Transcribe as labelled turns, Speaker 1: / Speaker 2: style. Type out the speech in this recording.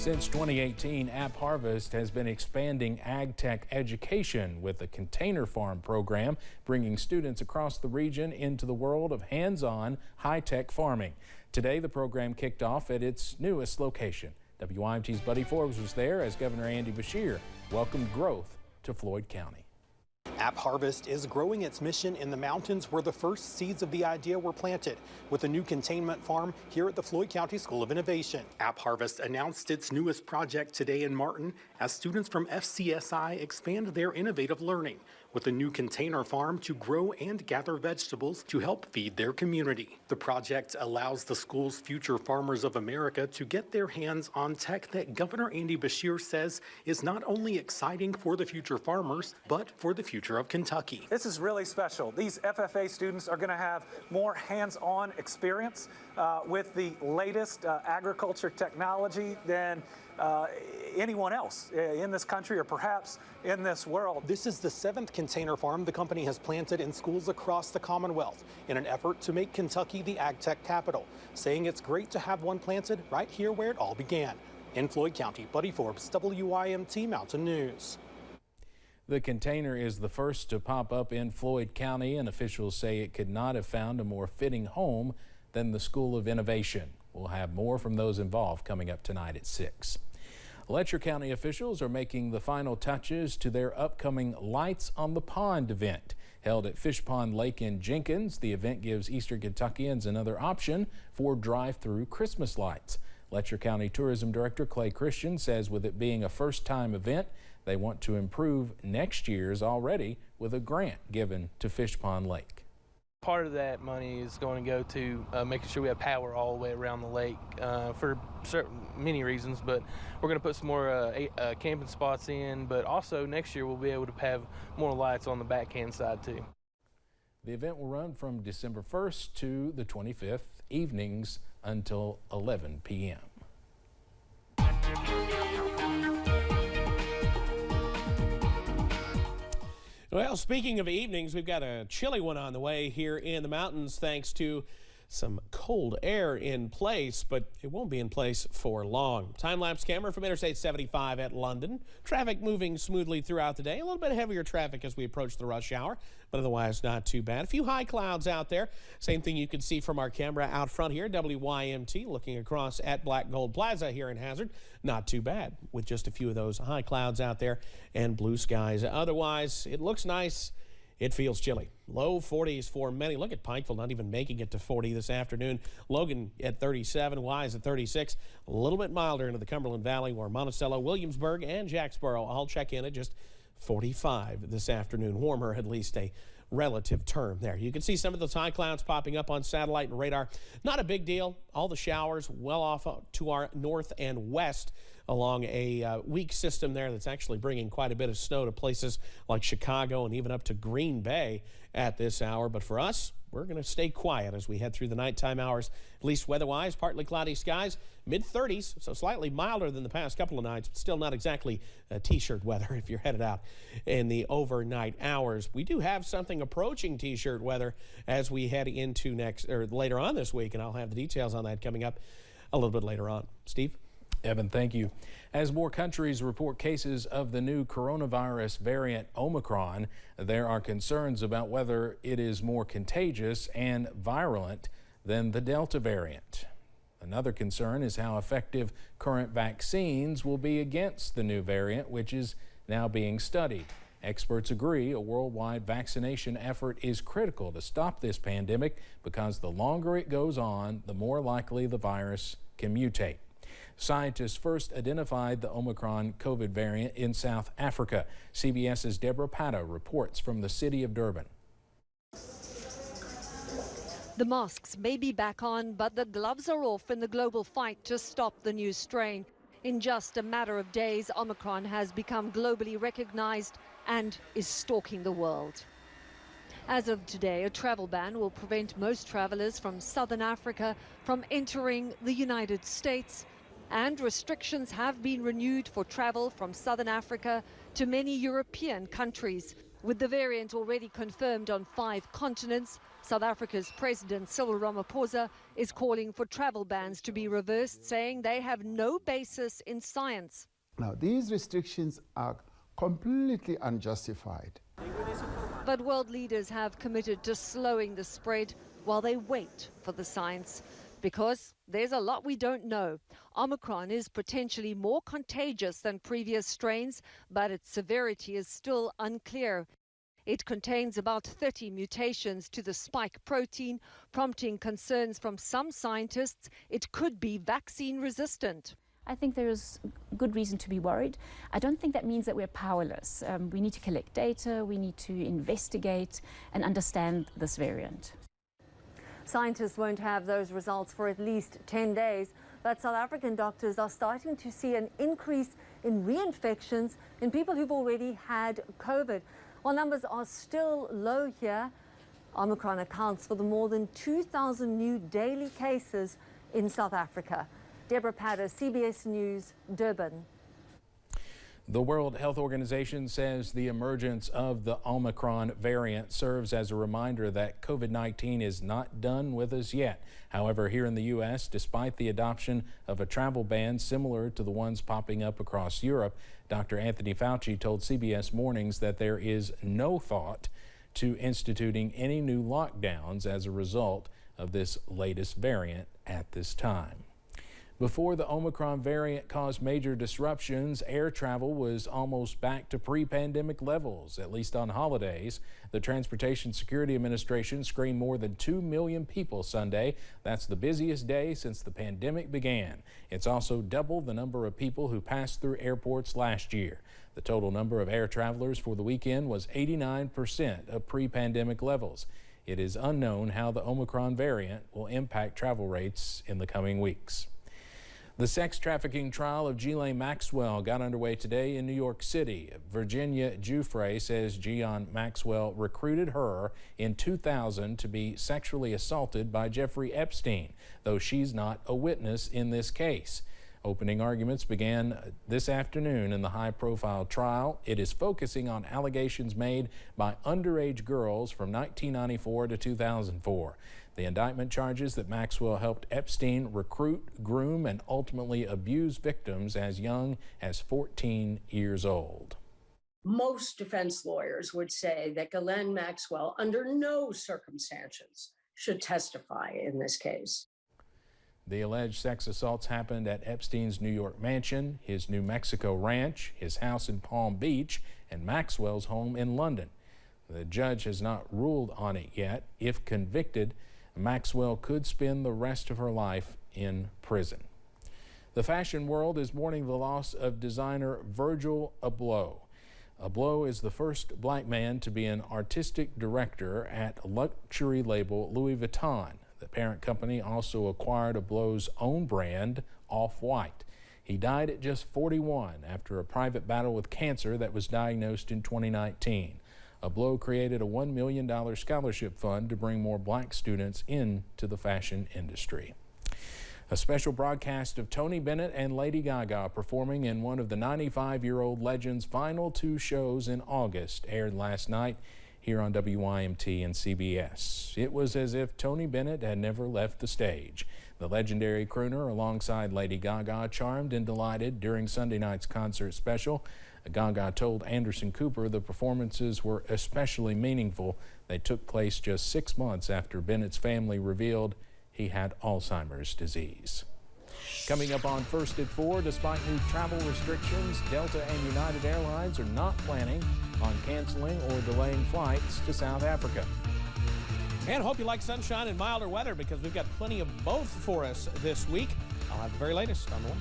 Speaker 1: Since 2018, App Harvest has been expanding ag tech education with the Container Farm program, bringing students across the region into the world of hands-on, high-tech farming. Today, the program kicked off at its newest location. WYMT's Buddy Forbes was there as Governor Andy Beshear welcomed growth to Floyd County.
Speaker 2: App Harvest is growing its mission in the mountains where the first seeds of the idea were planted with a new containment farm here at the Floyd County School of Innovation. App Harvest announced its newest project today in Martin as students from FCSI expand their innovative learning with a new container farm to grow and gather vegetables to help feed their community. The project allows the school's future farmers of America to get their hands on tech that Governor Andy Beshear says is not only exciting for the future farmers, but for the future of Kentucky.
Speaker 3: This is really special. These FFA students are going to have more hands-on experience with the latest agriculture technology than anyone else in this country or perhaps in this world. This is the 7th container farm the company has planted in schools across the Commonwealth in an effort to make Kentucky the ag tech capital, saying it's great to have one planted right here where it all began. In Floyd County, Buddy Forbes, WYMT Mountain News.
Speaker 1: The container is the first to pop up in Floyd County, and officials say it could not have found a more fitting home than the School of Innovation. We'll have more from those involved coming up tonight at 6. Letcher County officials are making the final touches to their upcoming Lights on the Pond event. Held at Fish Pond Lake in Jenkins, the event gives Eastern Kentuckians another option for drive-through Christmas lights. Letcher County Tourism Director Clay Christian says with it being a first-time event, they want to improve next year's already with a grant given to Fish Pond Lake.
Speaker 4: Part of that money is going to go to making sure we have power all the way around the lake for many reasons, but we're going to put some more camping spots in, but also next year we'll be able to have more lights on the backhand side too.
Speaker 1: The event will run from December 1st to the 25th, evenings until 11 p.m.
Speaker 5: Well, speaking of evenings, we've got a chilly one on the way here in the mountains thanks to some cold air in place, but it won't be in place for long. Time-lapse camera from Interstate 75 at London. Traffic moving smoothly throughout the day. A little bit heavier traffic as we approach the rush hour, but otherwise not too bad. A few high clouds out there. Same thing you can see from our camera out front here. WYMT looking across at Black Gold Plaza here in Hazard. Not too bad with just a few of those high clouds out there and blue skies. Otherwise, it looks nice. It feels chilly. Low 40s for many. Look at Pikeville not even making it to 40 this afternoon. Logan at 37, Wise at 36. A little bit milder into the Cumberland Valley where Monticello, Williamsburg, and Jacksboro all check in at just 45 this afternoon. Warmer, at least a relative term there. You can see some of those high clouds popping up on satellite and radar. Not a big deal. All the showers well off to our north and west along a weak system there that's actually bringing quite a bit of snow to places like Chicago and even up to Green Bay at this hour. But for us, we're going to stay quiet as we head through the nighttime hours, at least weather-wise. Partly cloudy skies, mid-30s, so slightly milder than the past couple of nights, but still not exactly T-shirt weather if you're headed out in the overnight hours. We do have something approaching T-shirt weather as we head into later on this week, and I'll have the details on that coming up a little bit later on. Steve?
Speaker 1: Evan, thank you. As more countries report cases of the new coronavirus variant Omicron, there are concerns about whether it is more contagious and virulent than the Delta variant. Another concern is how effective current vaccines will be against the new variant, which is now being studied. Experts agree a worldwide vaccination effort is critical to stop this pandemic because the longer it goes on, the more likely the virus can mutate. Scientists first identified the Omicron COVID variant in South Africa. CBS's Deborah Pato reports from the city of Durban.
Speaker 6: The masks may be back on, but the gloves are off in the global fight to stop the new strain. In just a matter of days, Omicron has become globally recognized and is stalking the world. As of today, a travel ban will prevent most travelers from Southern Africa from entering the United States. And restrictions have been renewed for travel from Southern Africa to many European countries. With the variant already confirmed on 5 continents, South Africa's President Cyril Ramaphosa is calling for travel bans to be reversed, saying they have no basis in science.
Speaker 7: Now, these restrictions are completely unjustified.
Speaker 6: But world leaders have committed to slowing the spread while they wait for the science. Because there's a lot we don't know. Omicron is potentially more contagious than previous strains, but its severity is still unclear. It contains about 30 mutations to the spike protein, prompting concerns from some scientists it could be vaccine resistant.
Speaker 8: I think there is good reason to be worried. I don't think that means that we're powerless. We need to collect data, we need to investigate and understand this variant.
Speaker 6: Scientists won't have those results for at least 10 days, but South African doctors are starting to see an increase in reinfections in people who've already had COVID. While numbers are still low here, Omicron accounts for the more than 2,000 new daily cases in South Africa. Deborah Patter, CBS News, Durban.
Speaker 1: The World Health Organization says the emergence of the Omicron variant serves as a reminder that COVID-19 is not done with us yet. However, here in the U.S., despite the adoption of a travel ban similar to the ones popping up across Europe, Dr. Anthony Fauci told CBS Mornings that there is no thought to instituting any new lockdowns as a result of this latest variant at this time. Before the Omicron variant caused major disruptions, air travel was almost back to pre-pandemic levels, at least on holidays. The Transportation Security Administration screened more than 2 million people Sunday. That's the busiest day since the pandemic began. It's also double the number of people who passed through airports last year. The total number of air travelers for the weekend was 89% of pre-pandemic levels. It is unknown how the Omicron variant will impact travel rates in the coming weeks. The sex trafficking trial of Ghislaine Maxwell got underway today in New York City. Virginia Giuffre says Ghislaine Maxwell recruited her in 2000 to be sexually assaulted by Jeffrey Epstein, though she's not a witness in this case. Opening arguments began this afternoon in the high-profile trial. It is focusing on allegations made by underage girls from 1994 to 2004. The indictment charges that Maxwell helped Epstein recruit, groom, and ultimately abuse victims as young as 14 years old.
Speaker 9: Most defense lawyers would say that Ghislaine Maxwell, under no circumstances, should testify in this case.
Speaker 1: The alleged sex assaults happened at Epstein's New York mansion, his New Mexico ranch, his house in Palm Beach, and Maxwell's home in London. The judge has not ruled on it yet. If convicted, Maxwell could spend the rest of her life in prison. The fashion world is mourning the loss of designer Virgil Abloh. Abloh is the first black man to be an artistic director at luxury label Louis Vuitton. The parent company also acquired Abloh's own brand, Off-White. He died at just 41 after a private battle with cancer that was diagnosed in 2019. Abloh created a $1 million scholarship fund to bring more black students into the fashion industry. A special broadcast of Tony Bennett and Lady Gaga performing in one of the 95-year-old legend's final 2 shows in August aired last night here on WYMT and CBS. It was as if Tony Bennett had never left the stage. The legendary crooner alongside Lady Gaga charmed and delighted during Sunday night's concert special. Gaga told Anderson Cooper the performances were especially meaningful. They took place just 6 months after Bennett's family revealed he had Alzheimer's disease. Coming up on First at 4, despite new travel restrictions, Delta and United Airlines are not planning on canceling or delaying flights to South Africa.
Speaker 5: And hope you like sunshine and milder weather because we've got plenty of both for us this week. I'll have the very latest on the one.